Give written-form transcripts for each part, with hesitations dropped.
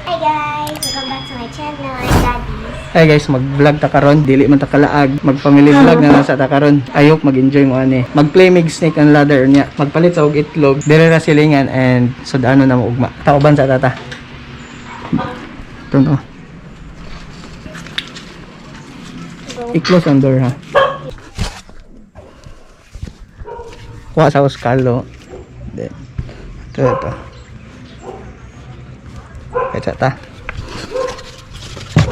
Hi guys, welcome back to my channel. I'm Daddy's. Hi guys, mag-vlog ta karon, dili man ta kalaag, mag-family vlog na nasa ta karon. Ayok mag-enjoy mo ani. Mag-play mig snake and ladder niya. Magpalit sa og itlog, dire ra silingan and sudano na mo ugma. Tauban sa tata. Tuno. I-close ang door ha. Kuha sa uskalo. Then, ito. Kaya ta.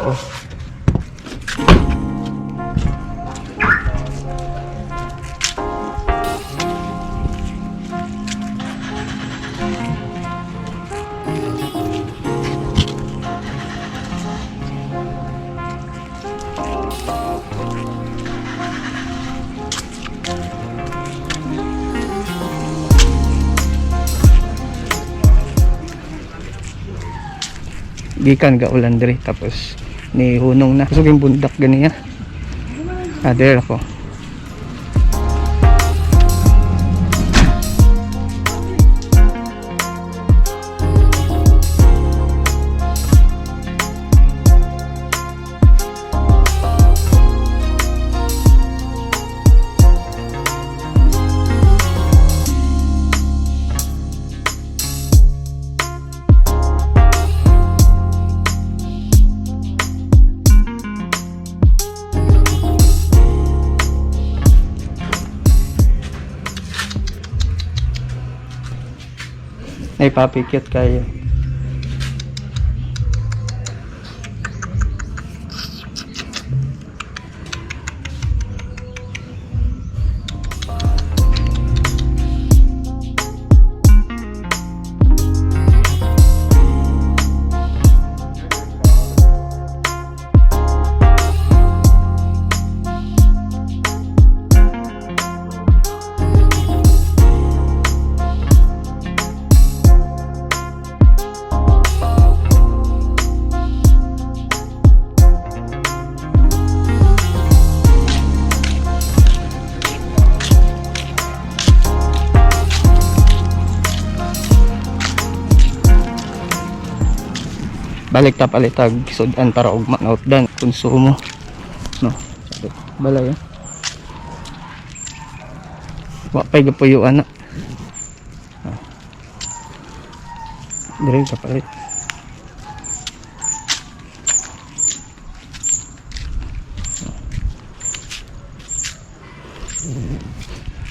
Oh. Gikan ga ulan diri tapos ni hunong na kusog yung bundak ganiya. There ako. Ay, papi, cute kayo. Balik ta palitag sudan para ug mautdan konsumo no balay wa pay gapuyuan na dire ka palit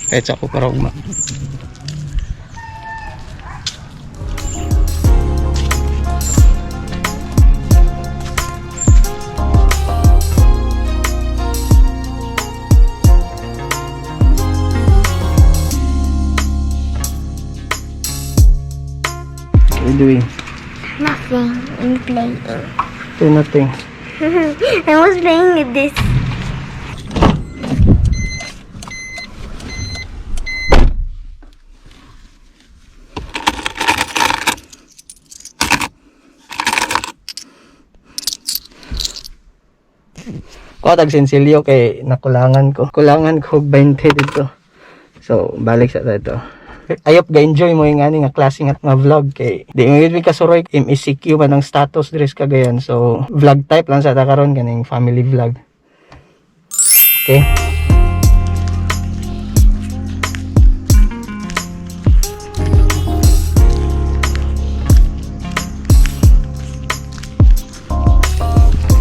kahit sa ko para ugma. Doing? Nothing. I'm playing. Do nothing. I was playing with this. Ko tag sensilyo kay nakulangan ko. Kulangan ko 20 dito. So balik sa ito. Ayop ga-enjoy mo yung nga klase nga vlog kay di mo yun kasuroy MECQ man ang status dress Cagayan. So vlog type lang sa takaron kaning family vlog. Okay.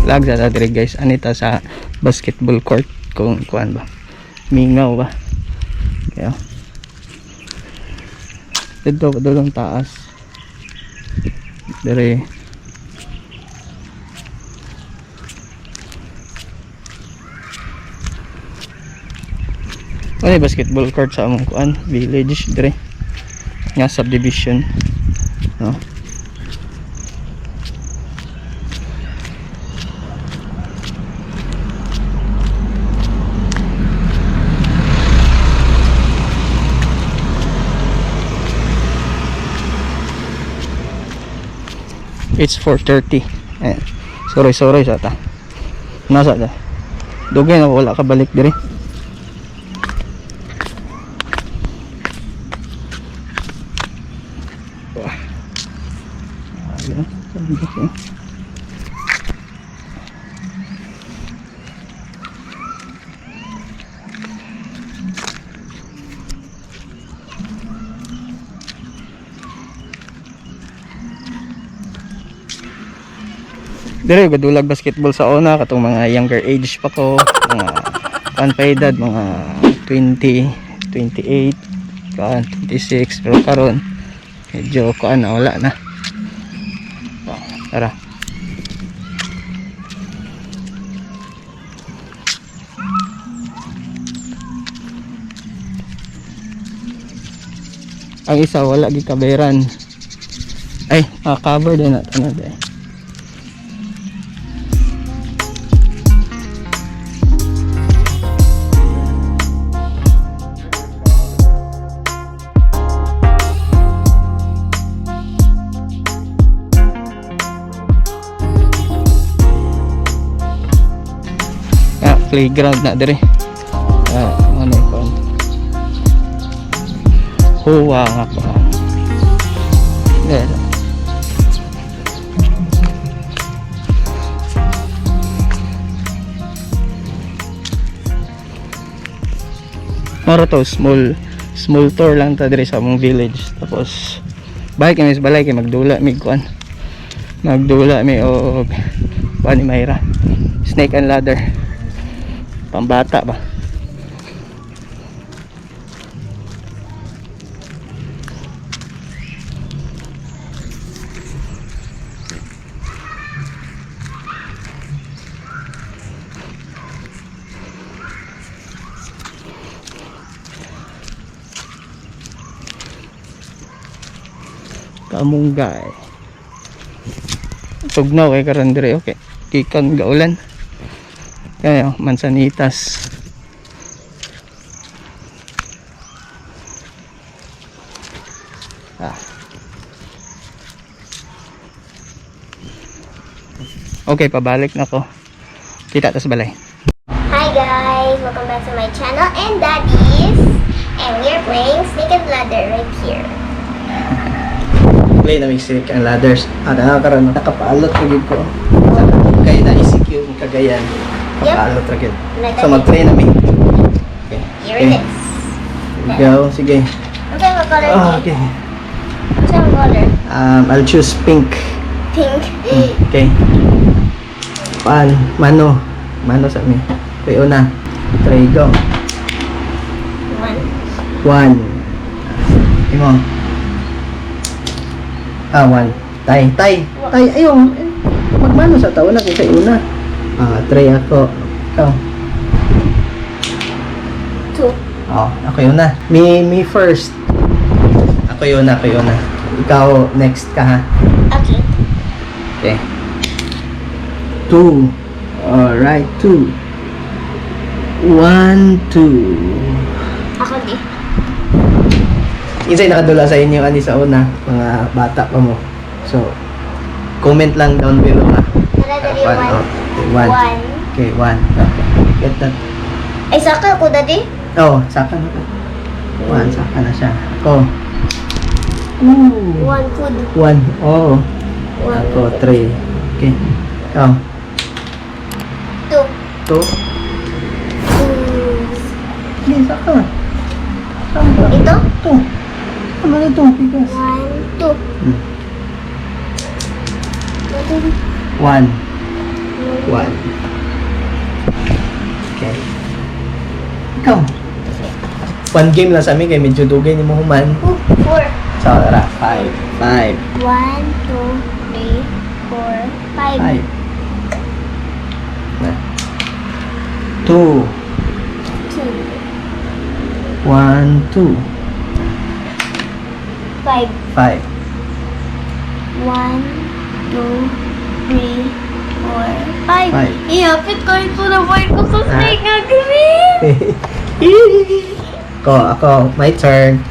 Vlog sa tatri guys, anita sa basketball court kung kuan ba mingaw ba kaya dito dulong taas dire ano basketball court sa among kuan village dire nga subdivision no. It's 4:30. Sorry sa ta. Nasa ta. Dugay na wala ka balik diri. Dire gadulag basketball sa una katong mga younger age pa ko, mga kan pa edad mga 20, 28, kan 26, pero karon medyo kuan na wala na. Oh, tara. Ang isa wala gikaberan. Ay, cover din na tanod eh. Playground na dire. Ano ko? Huwa nga ko. There. Mara to small tour lang ta dire sa among village. Tapos balik kami sa balay kay magdula mi kuan. Magdula mi og kuan ni Maira. Snake and ladder. Pambata ba? Kamunggay. Tugnaw kay karon dire okay. Kikan gaulan. Kaya mansanitas. Okay, pabalik na ko. Kita tas balay. Hi guys! Welcome back to my channel and Daddy's. And we're playing Snake and Ladder right here. Play na may snake and ladders. Nakakaroon. Nakapaalot na gid ko. Kaya na-ECQ yung Cagayan. Nakapaalot na gid. So mag-play na may. Okay. Here it is. Go. Sige. Okay, what color? Okay. What's your color? I'll choose pink. Pink. Okay. Mano sa mi. Okay, una. Try go. One. Imo. One. Tay. Ayun. Magmano sa taon na kaysa una. Try ako. Ikaw. Two. Ako yun na. Me first. Ako yun na. Ikaw next ka ha. Okay. Okay. 2. Alright, 2. 1, 2. Ako di. Insay nakadula sa inyo ani sa una, mga bata pa mo. So, comment lang down below ha. Daddy, One. One. Okay, 1. Okay. Get that. Ay, saka ako, Daddy? Saka na ka. 1, saka na siya. Ako. One food. 1. One. Ako, 3. Okay. Ikaw. Two. 2. Okay, saka. Ito? 2. Ano na ito? Bigas. 1, 2. 1. 1. Okay. Ikaw. 1 game lang sa amin kaya medyo dugay ni mo human. 4. So, tara. 5. 1, 2, 3, 4, 5. 2. 2. 1, 2. 5. 5. 1, 2, 3, 4, 5. 5. Iapit ko ito na boy ko sa snake nga green. Ako. My turn.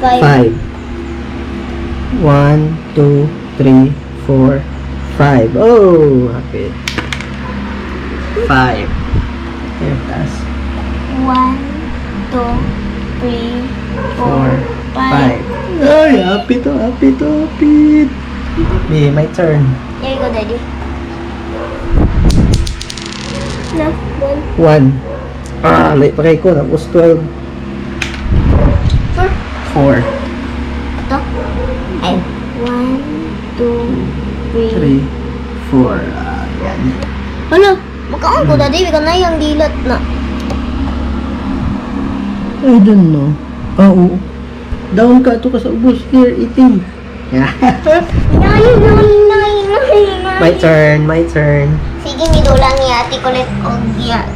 5. 5. 1, 2, 3, 4, 5. Oh, happy. 5. Okay, taas. 1, 2, 3, 4, 5. Ay, apit to, apit to, apit. Okay, my turn. Here you go, Daddy. No, 1. Late pa kay ko. Tapos 12. 4. Ito. Ay. 1, 2, 3. 3, 4. Yan. Ano? Magkaon ko, Daddy. Ika na yung dilat na. I don't know. Oo. Down ka to ka sa ubos. Here, eating. My turn, my turn. Sige, midulang ni ate ko ulit o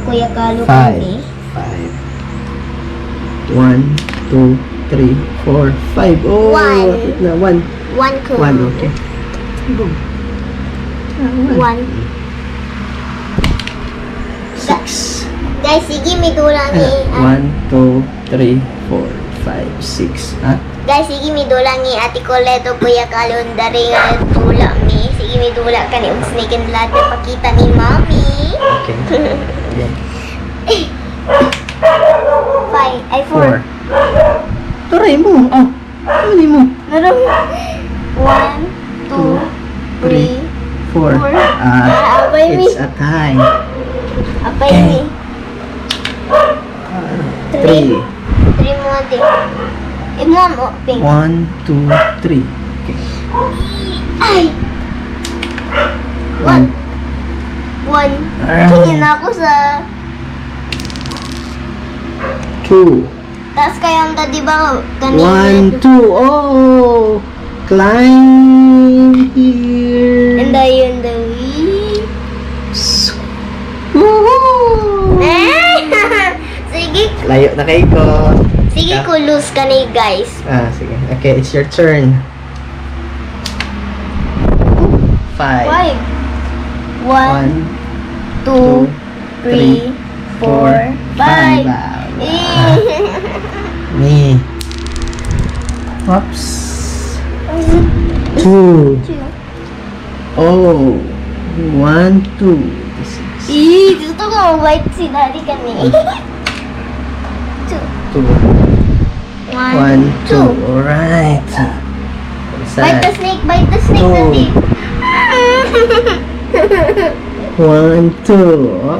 kuya Kalo 5. kami. 5. 1, 2, 3, 4, 5. Oh, One. apit na. 1. 1 ko. 1, okay. Go. 1. 6. Guys, sige, midulang ni... 1, 2, 3, 4, 5, 6. Ha? Guys, sige, midulang ni ate ko ulit o kuya Kalo dari nga tulak mi. Sige, midula ka ni snake and ladder pakita ni Mommy. Okay. Again. 5. Ay, 4. 4. Turay mo. Oh. Ano mo? Meron 1, 2, 3, 4. Abay mi. It's a tie. Apay mi. 3. 3 mo ate. Mo mo, pink. 1, 2, 3. Okay. Ay! 1. 1. Tingin ako sa... 2. Taas kayong di ba? 1, 2. Oh! Climb here. And ayun the way. Woohoo! Sige. Layo na kayo ko. Sige, kulus ka na guys. Sige. Okay, it's your turn. 5. 5. 1, 2, 3, 4, 5. Me. Oops. 2. Oh. 1, 2. Gusto ko mabait si daddy kami. 2. 2. 1, 1, 2. Alright. Bite the snake, daddy. 1, 2. Oh,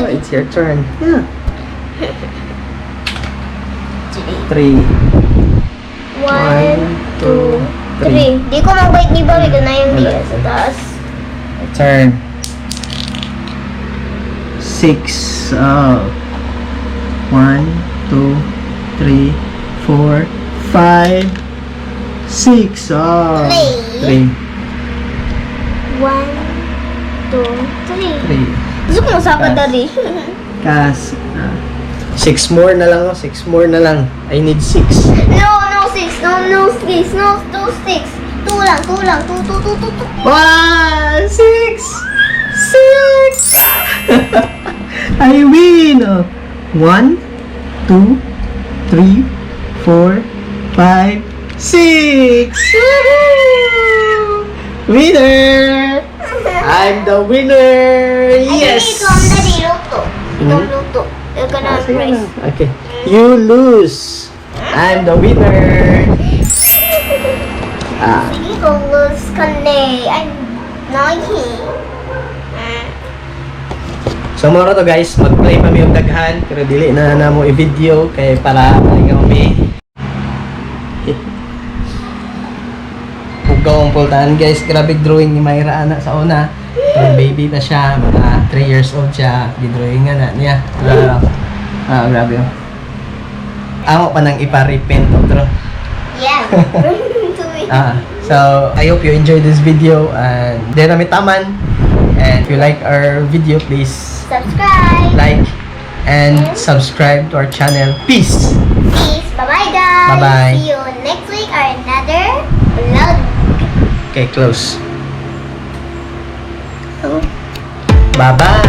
it's your turn. Yeah. 3. 1, 2, 3. Di ko mag-bite ni Bobby ko na yung diya sa taas. Turn. 6. Oh. 1, 2, 3, 4, 5, 6. Oh. 3. 1, 2, 3. 3. Gusto ko masaka dari. Kas. 6 more na lang. 6 more na lang. I need 6. No, 6. No, 6. No, 2, 6. 2 lang. 2. 1, 6. 6. I win. 1, 2, 3, 4, 5, 6. Winner! I'm the winner! Yes! Ikaw ang dari luto. Ikaw luto. Ikaw na ang prize. Okay. You lose. I'm the winner. Sige kung lose ka na. I'm naughty. So moro to guys, mag-play pa mi og daghan pero dili na namo i-video kay para malingaw mi. Pugaw ang pultahan guys, grabe drawing ni Maira ana sa una. Yung baby na siya, mga 3 years old siya, gidrawing nga na niya. Grabe oh. Amo pa nang ipa-repaint otro. Yeah. So I hope you enjoyed this video and then kami taman. And if you like our video, please Subscribe. like and subscribe to our channel. Peace! Peace. Bye-bye, guys. Bye-bye. See you next week or another vlog. Okay, close. Bye-bye!